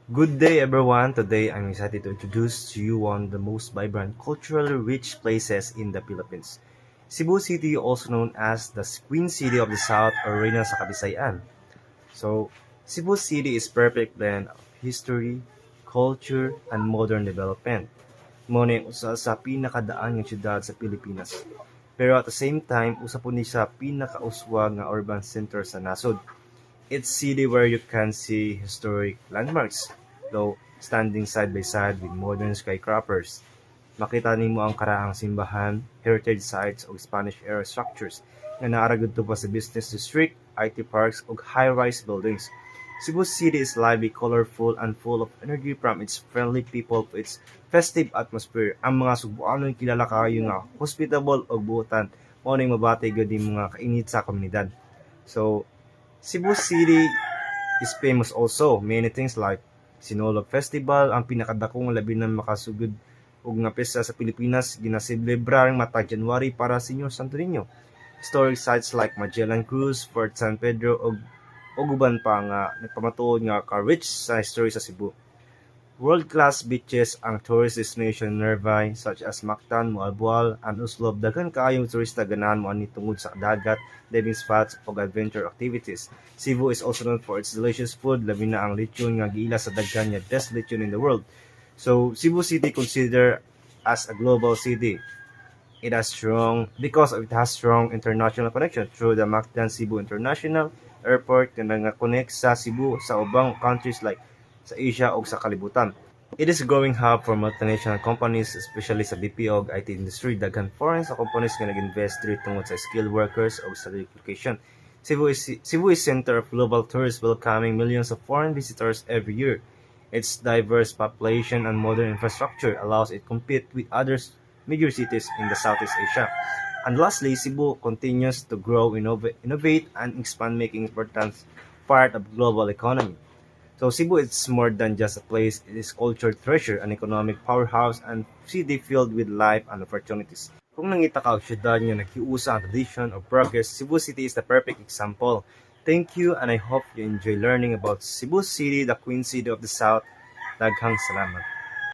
Good day, everyone. Today, I'm excited to introduce to you one of the most vibrant, culturally rich places in the Philippines. Cebu City, also known as the Queen City of the South or Reyna sa Kabisayan. So, Cebu City is perfect blend of history, culture, and modern development. Mao na yung usa sa pinakadaan nga syudad sa Pilipinas. Pero at the same time, usa po ni sa pinakauswag nga urban center sa nasod. It's city where you can see historic landmarks, though standing side by side with modern skyscrapers. Makita nimo ang karahang simbahan, heritage sites ug Spanish-era structures nga naara gudto pa sa business district, IT parks ug high-rise buildings. Cebu City is lively, colorful, and full of energy from its friendly people to its festive atmosphere. Ang mga Subuanon kilala kayo nga hospitable ug buotan mao ning mabati gyud ning mga kainit sa komunidad. So, Cebu City is famous also. Many things like Sinulog Festival, ang pinakadakong labi na makasugod ug nga piyesta sa Pilipinas ginaselebrar matag January para sa Senyor Santo Niño. Historic sites like Magellan Cruz, Fort San Pedro ug uban pa nga nagpamatuod nga ka-rich sa history sa Cebu. World-class beaches ang tourist destination nearby such as Mactan, Moalboal, and Uslob. Daghan kaayong turista ganahan mo ani tungod sa dagat, diving spots ug adventure activities. Cebu is also known for its delicious food, labi na ang lechon nga giila sa daghan nga best lechon in the world. So Cebu City considered as a global city. It has strong international connection through the Mactan Cebu International Airport nga nag-connect sa Cebu sa ubang countries like sa Asia ug sa kalibutan. It is a growing hub for multinational companies, especially sa BPO ug IT industry. Daghan foreign sa companies nga nag-invest diri tungod sa skilled workers ug sa relocation. Cebu is center of global tourists welcoming millions of foreign visitors every year. Its diverse population and modern infrastructure allows it compete with other major cities in the Southeast Asia. And lastly, Cebu continues to grow, innovate, and expand, making important part of global economy. So Cebu is more than just a place, it is culture treasure, an economic powerhouse, and city filled with life and opportunities. Kung nangita ka og syudad nga naghiusa ang tradition or progress, Cebu City is the perfect example. Thank you and I hope you enjoy learning about Cebu City, the Queen City of the South. Daghang salamat.